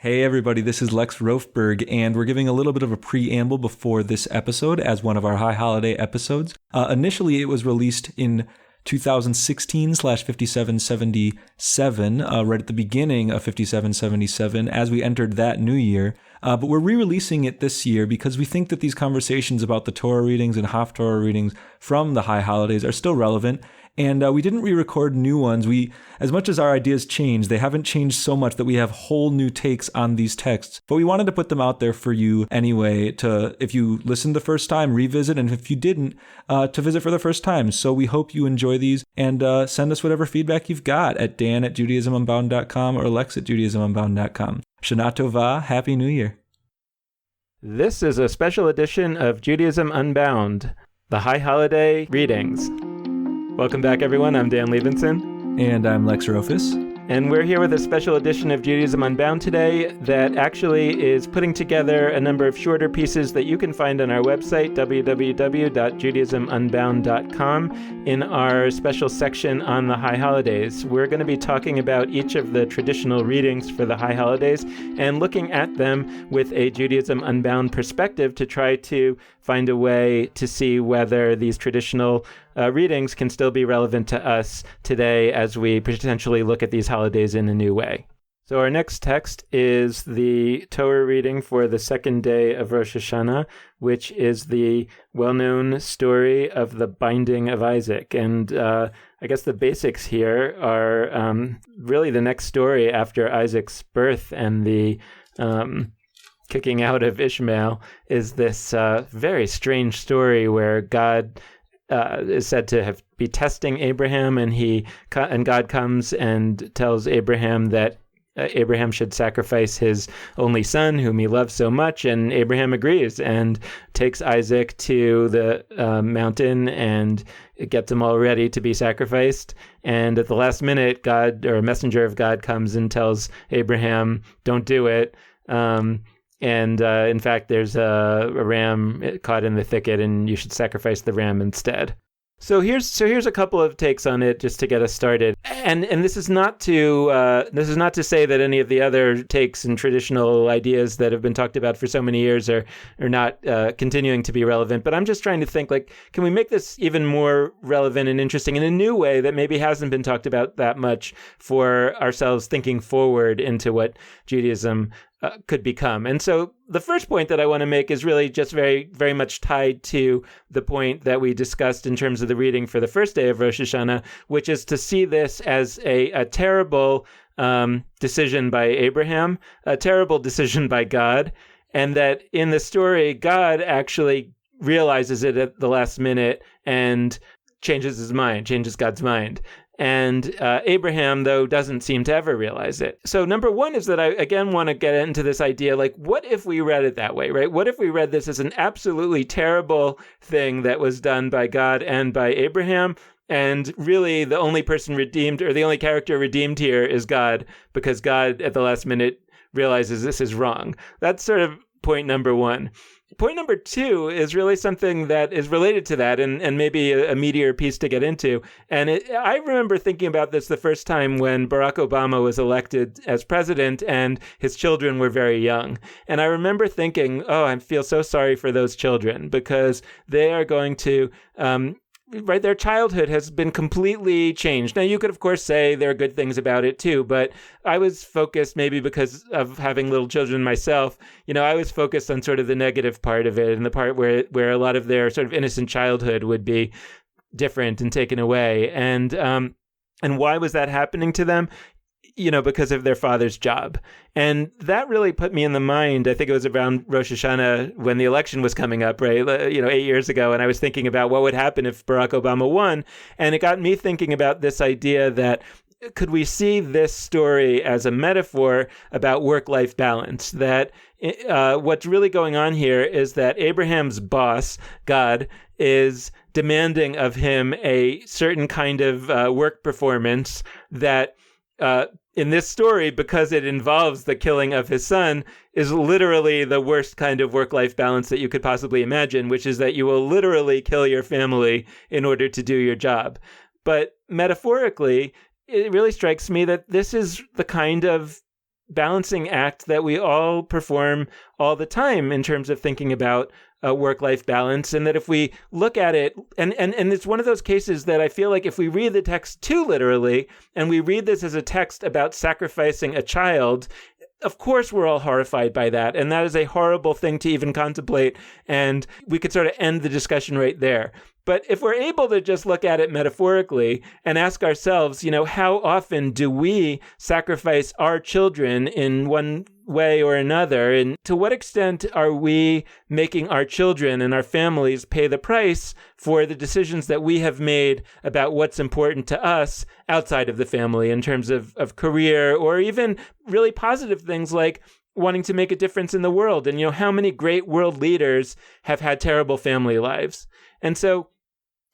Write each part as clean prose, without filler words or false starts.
Hey everybody, this is Lex Rofberg, and we're giving a little bit of a preamble before this episode as one of our High Holiday episodes. Initially, it was released in 2016/5777, right at the beginning of 5777 as we entered that new year. But we're re-releasing it this year because we think that these conversations about the Torah readings and Haftorah readings from the High Holidays are still relevant. And we didn't re-record new ones. As much as our ideas changed, they haven't changed so much that we have whole new takes on these texts. But we wanted to put them out there for you anyway, to, if you listened the first time, revisit, and if you didn't, to visit for the first time. So we hope you enjoy these, and send us whatever feedback you've got at dan@judaismunbound.com or lex@judaismunbound.com. Shana Tova, Happy New Year. This is a special edition of Judaism Unbound, the High Holiday Readings. Welcome back, everyone. I'm Dan Levinson. And I'm Lex Rofus. And we're here with a special edition of Judaism Unbound today that actually is putting together a number of shorter pieces that you can find on our website, www.judaismunbound.com, in our special section on the High Holidays. We're going to be talking about each of the traditional readings for the High Holidays and looking at them with a Judaism Unbound perspective to try to find a way to see whether these traditional readings can still be relevant to us today as we potentially look at these holidays in a new way. So our next text is the Torah reading for the second day of Rosh Hashanah, which is the well-known story of the binding of Isaac. And I guess the basics here are really the next story after Isaac's birth and the kicking out of Ishmael is this very strange story where God is said to be testing Abraham, and God comes and tells Abraham that Abraham should sacrifice his only son, whom he loves so much, and Abraham agrees and takes Isaac to the mountain and gets him all ready to be sacrificed. And at the last minute, God, or a messenger of God, comes and tells Abraham, "Don't do it." In fact, there's a ram caught in the thicket, and you should sacrifice the ram instead. So here's a couple of takes on it just to get us started. And this is not to say that any of the other takes and traditional ideas that have been talked about for so many years are not continuing to be relevant. But I'm just trying to think, like, can we make this even more relevant and interesting in a new way that maybe hasn't been talked about that much for ourselves, thinking forward into what Judaism could become. And so the first point that I want to make is really just very, very much tied to the point that we discussed in terms of the reading for the first day of Rosh Hashanah, which is to see this as a terrible decision by Abraham, a terrible decision by God, and that in the story, God actually realizes it at the last minute and changes God's mind. And Abraham, though, doesn't seem to ever realize it. So number one is that I, again, want to get into this idea, like, what if we read it that way, right? What if we read this as an absolutely terrible thing that was done by God and by Abraham, and really the only person redeemed, or the only character redeemed here, is God, because God, at the last minute, realizes this is wrong. That's sort of point number one. Point number two is really something that is related to that, and maybe a meatier piece to get into. And I remember thinking about this the first time when Barack Obama was elected as president and his children were very young. And I remember thinking, oh, I feel so sorry for those children, because they are going to... right, their childhood has been completely changed. Now, you could, of course, say there are good things about it, too, but I was focused, maybe because of having little children myself, I was focused on sort of the negative part of it, and the part where a lot of their sort of innocent childhood would be different and taken away. And why was that happening to them? Because of their father's job. And that really put me in the mind. I think it was around Rosh Hashanah when the election was coming up, right? 8 years ago. And I was thinking about what would happen if Barack Obama won. And it got me thinking about this idea that could we see this story as a metaphor about work-life balance? That what's really going on here is that Abraham's boss, God, is demanding of him a certain kind of work performance that in this story, because it involves the killing of his son, is literally the worst kind of work-life balance that you could possibly imagine, which is that you will literally kill your family in order to do your job. But metaphorically, it really strikes me that this is the kind of balancing act that we all perform all the time in terms of thinking about work-life balance, and that if we look at it, and it's one of those cases that I feel like if we read the text too literally, and we read this as a text about sacrificing a child, of course we're all horrified by that, and that is a horrible thing to even contemplate, and we could sort of end the discussion right there. But if we're able to just look at it metaphorically and ask ourselves, how often do we sacrifice our children in one way or another? And to what extent are we making our children and our families pay the price for the decisions that we have made about what's important to us outside of the family in terms of career, or even really positive things like wanting to make a difference in the world? And, how many great world leaders have had terrible family lives? And so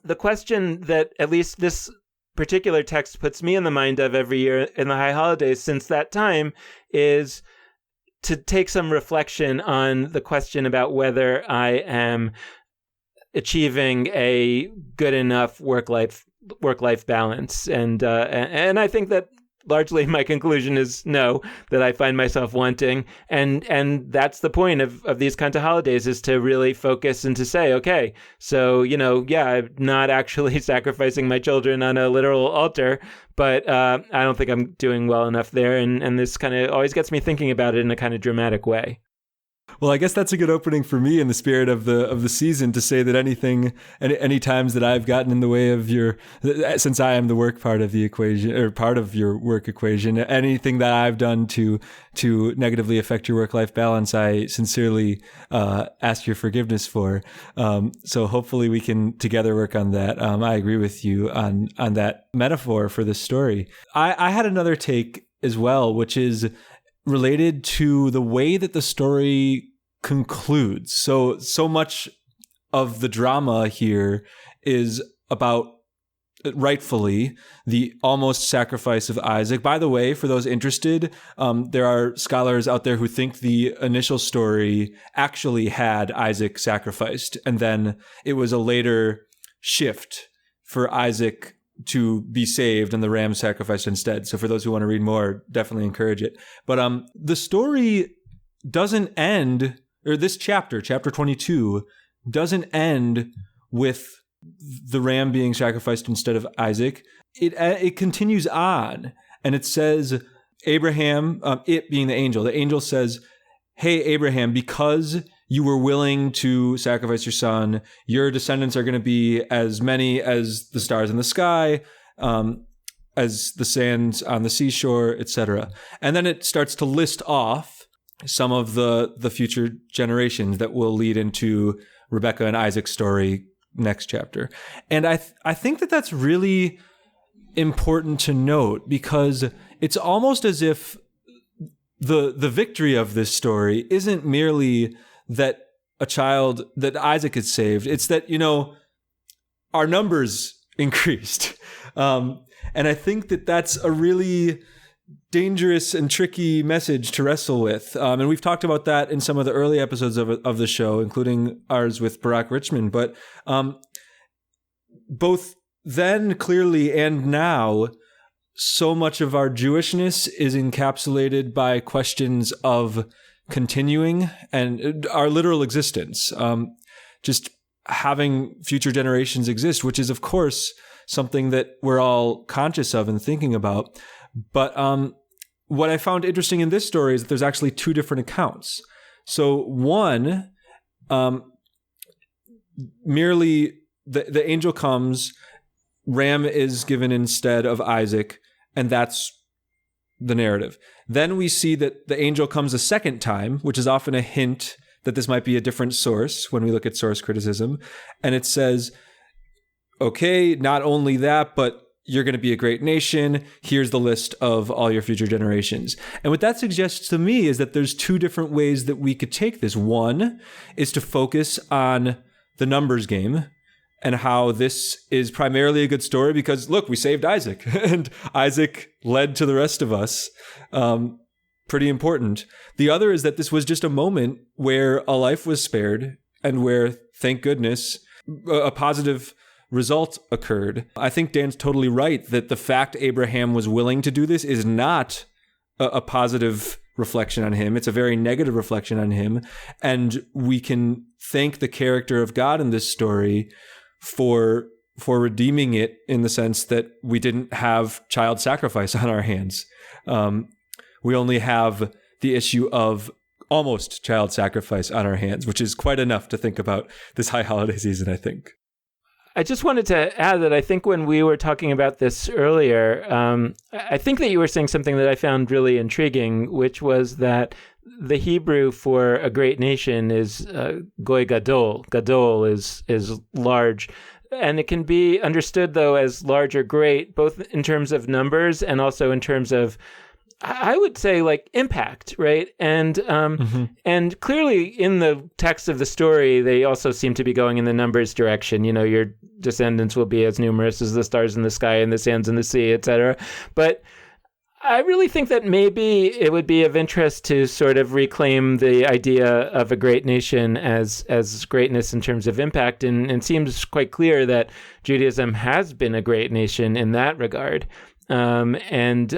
the question that at least this particular text puts me in the mind of every year in the high holidays since that time is to take some reflection on the question about whether I am achieving a good enough work-life balance. And I think that largely my conclusion is no, that I find myself wanting. And that's the point of these kinds of holidays, is to really focus and to say, okay, so, I'm not actually sacrificing my children on a literal altar, but I don't think I'm doing well enough there. And this kind of always gets me thinking about it in a kind of dramatic way. Well, I guess that's a good opening for me in the spirit of the season to say that any times that I've gotten in the way of since I am the work part of the equation, or part of your work equation, anything that I've done to negatively affect your work-life balance, I sincerely ask your forgiveness for. So hopefully we can together work on that. I agree with you on that metaphor for this story. I had another take as well, which is related to the way that the story concludes. So much of the drama here is about, rightfully, the almost sacrifice of Isaac. By the way, for those interested, there are scholars out there who think the initial story actually had Isaac sacrificed, and then it was a later shift for Isaac to be saved and the ram sacrificed instead. So for those who want to read more, definitely encourage it. But the story doesn't end, or this chapter 22, doesn't end with the ram being sacrificed instead of Isaac. It continues on, and it says, Abraham, it being the angel says, "Hey, Abraham, because you were willing to sacrifice your son, your descendants are going to be as many as the stars in the sky, as the sands on the seashore, etc." And then it starts to list off some of the future generations that will lead into Rebecca and Isaac's story next chapter. And I think that that's really important to note, because it's almost as if the victory of this story isn't merely that Isaac is saved. It's that, our numbers increased. And I think that that's a really dangerous and tricky message to wrestle with. And we've talked about that in some of the early episodes of the show, including ours with Barack Richmond. But both then clearly and now, so much of our Jewishness is encapsulated by questions of continuing and our literal existence, just having future generations exist, which is, of course, something that we're all conscious of and thinking about. But what I found interesting in this story is that there's actually two different accounts. So one, merely the angel comes, ram is given instead of Isaac, and that's the narrative. Then we see that the angel comes a second time, which is often a hint that this might be a different source when we look at source criticism. And it says, okay, not only that, but you're going to be a great nation. Here's the list of all your future generations. And what that suggests to me is that there's two different ways that we could take this. One is to focus on the numbers game and how this is primarily a good story because, look, we saved Isaac and Isaac led to the rest of us. Pretty important. The other is that this was just a moment where a life was spared and where, thank goodness, a positive result occurred. I think Dan's totally right that the fact Abraham was willing to do this is not a positive reflection on him. It's a very negative reflection on him. And we can thank the character of God in this story for redeeming it in the sense that we didn't have child sacrifice on our hands. We only have the issue of almost child sacrifice on our hands, which is quite enough to think about this high holiday season, I think. I just wanted to add that I think when we were talking about this earlier, I think that you were saying something that I found really intriguing, which was that the Hebrew for a great nation is goy gadol. Gadol is large. And it can be understood, though, as large or great, both in terms of numbers and also in terms of, I would say, like impact, right? And and clearly in the text of the story, they also seem to be going in the numbers direction. You know, your descendants will be as numerous as the stars in the sky and the sands in the sea, etc. But I really think that maybe it would be of interest to sort of reclaim the idea of a great nation as greatness in terms of impact. And it seems quite clear that Judaism has been a great nation in that regard. And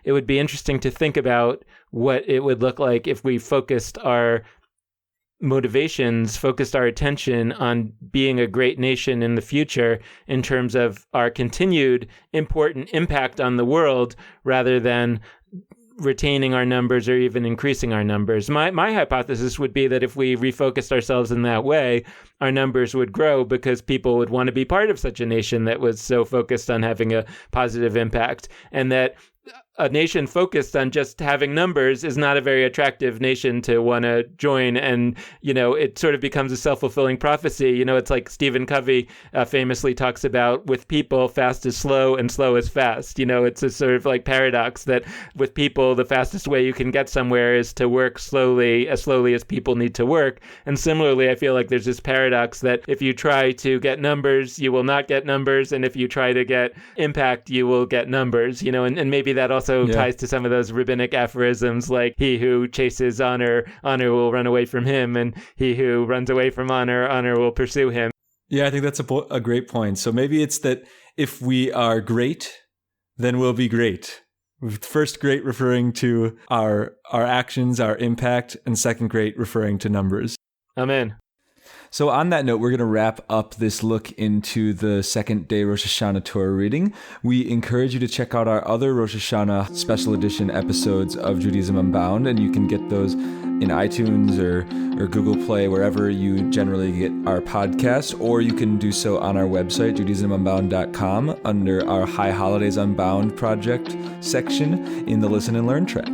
it would be interesting to think about what it would look like if we focused our motivations, focused our attention on being a great nation in the future in terms of our continued important impact on the world rather than retaining our numbers or even increasing our numbers. My hypothesis would be that if we refocused ourselves in that way, our numbers would grow because people would want to be part of such a nation that was so focused on having a positive impact, and that a nation focused on just having numbers is not a very attractive nation to want to join. And, you know, it sort of becomes a self-fulfilling prophecy. You know, it's like Stephen Covey famously talks about, with people, fast is slow and slow is fast. You know, it's a sort of like paradox that with people, the fastest way you can get somewhere is to work slowly as people need to work. And similarly, I feel like there's this paradox that if you try to get numbers, you will not get numbers. And if you try to get impact, you will get numbers, you know, and maybe that also ties to some of those rabbinic aphorisms like, he who chases honor will run away from him, and he who runs away from honor will pursue him. Yeah, I think that's a great point. So maybe it's that if we are great, then we'll be great. First great referring to our actions, our impact, and second great referring to numbers. Amen. So on that note, we're going to wrap up this look into the second day Rosh Hashanah Torah reading. We encourage you to check out our other Rosh Hashanah special edition episodes of Judaism Unbound, and you can get those in iTunes or Google Play, wherever you generally get our podcast, or you can do so on our website, JudaismUnbound.com, under our High Holidays Unbound project section in the Listen and Learn track.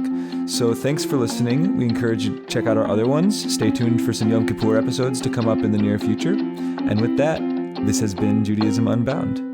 So thanks for listening. We encourage you to check out our other ones. Stay tuned for some Yom Kippur episodes to come up in the near future. And with that, this has been Judaism Unbound.